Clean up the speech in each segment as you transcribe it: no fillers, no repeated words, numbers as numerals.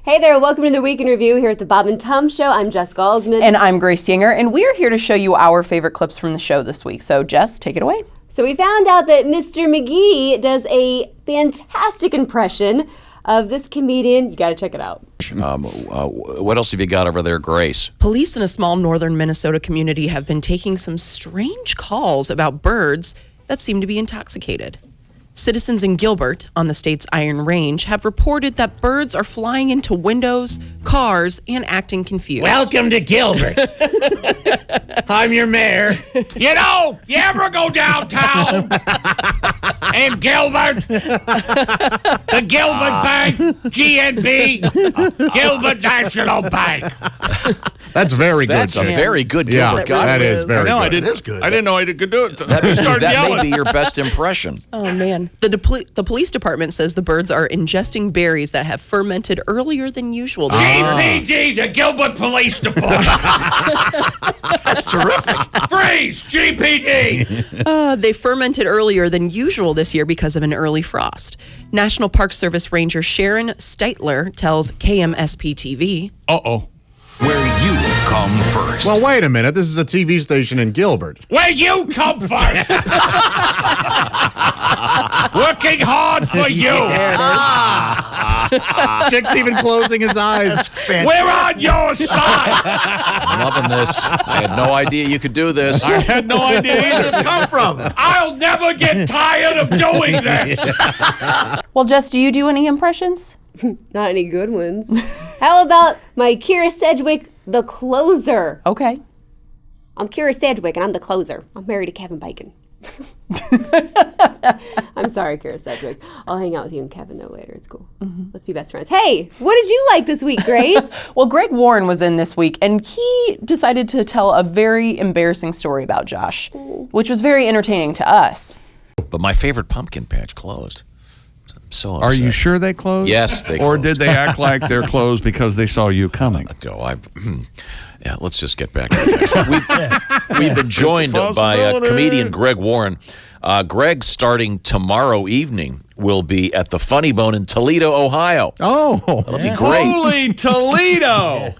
Hey there, welcome to the Week in Review here at the Bob and Tom Show. I'm Jessica Alsman. And I'm Grace Yinger, and we are here to show you our favorite clips from the show this week. So, Jess, take it away. So we found out that Mr. McGee does a fantastic impression of this comedian. You got to check it out. What else have you got over there, Grace? Police in a small northern Minnesota community have been taking some strange calls about birds that seem to be intoxicated. Citizens in Gilbert, on the state's Iron Range, have reported that birds are flying into windows, cars, and acting confused. Welcome to Gilbert. I'm your mayor. You know, you ever go downtown in Gilbert? The Gilbert Bank, GNB, Gilbert National Bank. That's very good. That's a very good Yeah, Gilbert guy. that is very good. It is good. I didn't know I could do it. That may be your best impression. Oh, man. The police department says the birds are ingesting berries that have fermented earlier than usual. GPD, the Gilbert Police Department. That's terrific. Freeze, GPD. They fermented earlier than usual this year because of an early frost. National Park Service Ranger Sharon Steitler tells KMSP-TV. Uh-oh. Where you come first. Well, wait a minute. This is a TV station in Gilbert. Where you come first. Working hard for you. Chick's even closing his eyes. We're on your side. I'm loving this. I had no idea you could do this. I had no idea where this come from. I'll never get tired of doing this. Well, Jess, do you do any impressions? Not any good ones. How about my Kira Sedgwick, the closer? Okay. I'm Kira Sedgwick, and I'm the closer. I'm married to Kevin Bacon. I'm sorry, Kira Sedgwick. I'll hang out with you and Kevin, though, later. It's cool. Let's be best friends. Hey, what did you like this week, Grace? Well, Greg Warren was in this week, and he decided to tell a very embarrassing story about Josh, which was very entertaining to us. But my favorite pumpkin patch closed. I'm so upset. Are you sure they closed? Yes, they Or closed. did they act like they're closed because they saw you coming? Yeah, let's just get back to it. We've been joined by comedian Greg Warren. Greg, starting tomorrow evening, will be at the Funny Bone in Toledo, Ohio. Oh, That'll be great. Holy Toledo!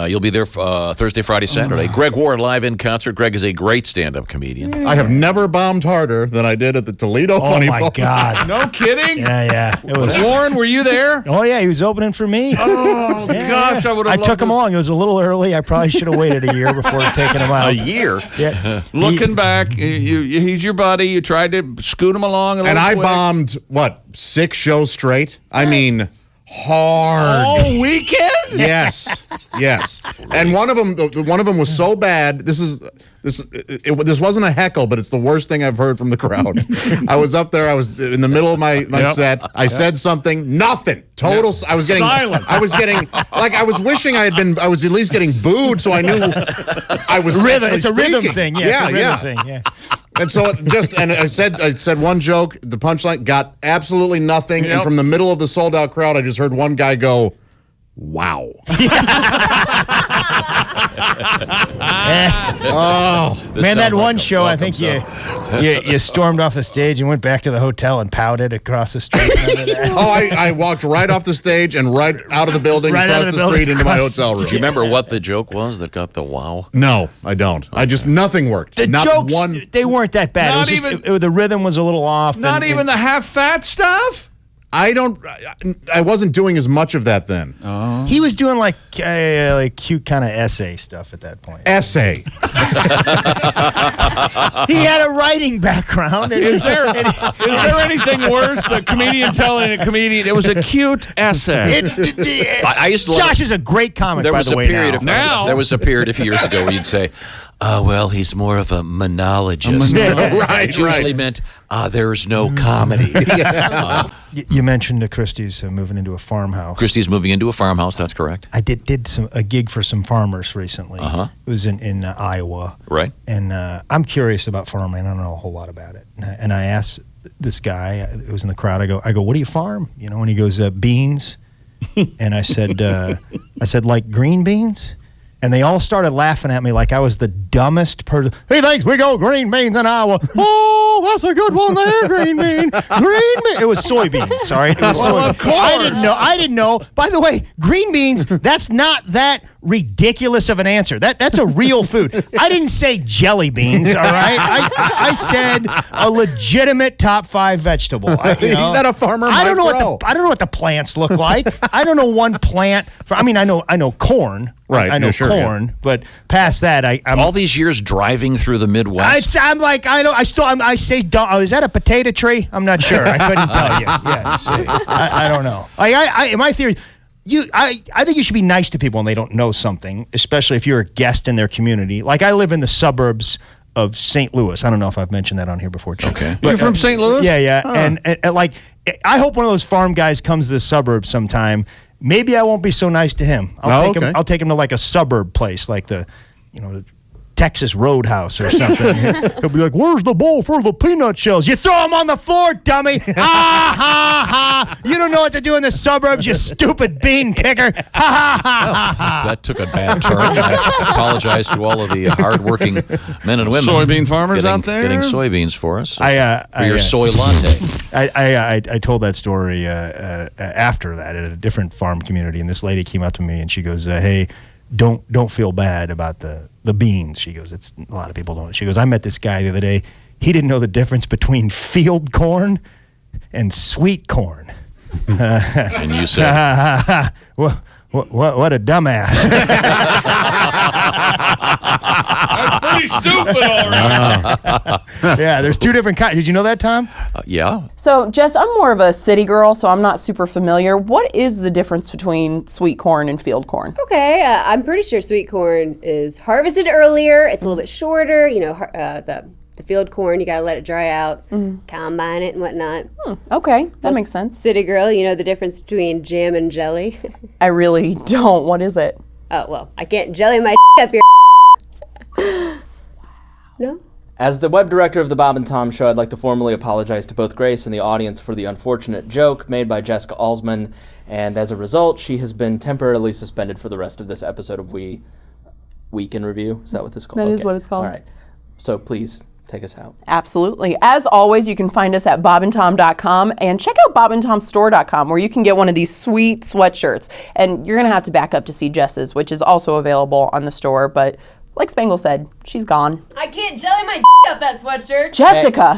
You'll be there Thursday, Friday, Saturday. Greg Warren live in concert. Greg is a great stand-up comedian. I have never bombed harder than I did at the Toledo Funny Bone. Oh, my God. No kidding? Yeah. It was. Warren, were you there? Oh, yeah, he was opening for me. Oh, gosh, I would have I took him along. It was a little early. I probably should have waited a year before taking him out. A year? Yeah. Looking back, he's your buddy. You tried to scoot him along a little And I quick. bombed, 6 shows straight? I mean, hard. All weekend? Yes. And one of them was so bad. This wasn't a heckle, but it's the worst thing I've heard from the crowd. I was up there. I was in the middle of my set. I said something. Nothing. Total. I was getting silent. I was getting I was wishing I was at least getting booed, so I knew I was Rhythm. It's a rhythm speaking. thing. Yeah. It's a rhythm thing. Yeah. And so I said one joke. The punchline got absolutely nothing. Yep. And from the middle of the sold out crowd, I just heard one guy go, "Wow." Oh, man, that one show, I think you stormed off the stage and went back to the hotel and pouted across the street. I walked right off the stage and right out of the building, across the street into my hotel room. Do you remember what the joke was that got the wow? No, I don't. Okay. Nothing worked. The Not jokes, one. they weren't that bad. Not The rhythm was a little off. Not even the half-fat stuff? I wasn't doing as much of that then. He was doing like cute kind of essay stuff at that point. Essay. He had a writing background. Is there anything worse? A comedian telling a comedian it was a cute essay. I used to love Josh is a great comic, There by was the a way, period now. there was a period a few years ago where you'd say, well, he's more of a monologist. Right, Which usually meant there's no comedy. You mentioned Christie's moving into a farmhouse. Christie's moving into a farmhouse, that's correct. I did a gig for some farmers recently. Uh-huh. It was in Iowa. Right. And I'm curious about farming. I don't know a whole lot about it. And I asked this guy who was in the crowd, I go, what do you farm? And he goes, beans. And I said, like green beans? And they all started laughing at me like I was the dumbest person. He thinks we go green beans in Iowa. Oh, that's a good one there, green bean. Green bean. It was soybeans. Sorry. It was soybeans. Of course. I didn't know. By the way, green beans, that's not that ridiculous of an answer. That's a real food. I didn't say jelly beans, all right? I said a legitimate top 5 vegetable. That a farmer I don't know might grow. I don't know what the plants look like. I don't know one plant. I know corn. Right, I know sure, corn, but past that, I'm All these years driving through the Midwest. I'm like, I say, is that a potato tree? I'm not sure. I couldn't tell you. Yeah, you see. I don't know. My theory, I think you should be nice to people when they don't know something, especially if you're a guest in their community. Like I live in the suburbs of St. Louis. I don't know if I've mentioned that on here before, Chuck. Okay. You're from St. Louis? Yeah. Huh. And like, I hope one of those farm guys comes to the suburbs sometime. Maybe I won't be so nice to him. I'll take him to like a suburb place, like the Texas Roadhouse or something. He'll be like, "Where's the bowl for the peanut shells?" You throw them on the floor, dummy. Ha ha ha! You don't know what to do in the suburbs, you stupid bean kicker. Ha ha ha! So that took a bad turn. I apologize to all of the hardworking men and women. Soybean farmers out there? Getting soybeans for us. For your soy latte. I told that story after that at a different farm community, and this lady came up to me and she goes, "Hey, don't feel bad about the beans." She goes, "It's a lot of people don't." She goes, "I met this guy the other day. He didn't know the difference between field corn and sweet corn." And you said, what a dumbass. Pretty stupid, all right. Yeah, there's 2 different kinds. Did you know that, Tom? yeah. So, Jess, I'm more of a city girl, so I'm not super familiar. What is the difference between sweet corn and field corn? Okay, I'm pretty sure sweet corn is harvested earlier. It's a little bit shorter. The field corn, you gotta let it dry out, combine it and whatnot. Okay, that makes sense. City girl, you know the difference between jam and jelly? I really don't. What is it? Oh, well, I can't jelly my up your No? As the web director of the Bob and Tom Show, I'd like to formally apologize to both Grace and the audience for the unfortunate joke made by Jessica Alsman, and as a result, she has been temporarily suspended for the rest of this episode of Week in Review. Is that what this is called? That is what it's called. All right. So please take us out. Absolutely. As always, you can find us at bobandtom.com and check out bobandtomstore.com where you can get one of these sweet sweatshirts. And you're going to have to back up to see Jess's, which is also available on the store. But like Spangle said, she's gone. I can't jelly my up that sweatshirt. Jessica!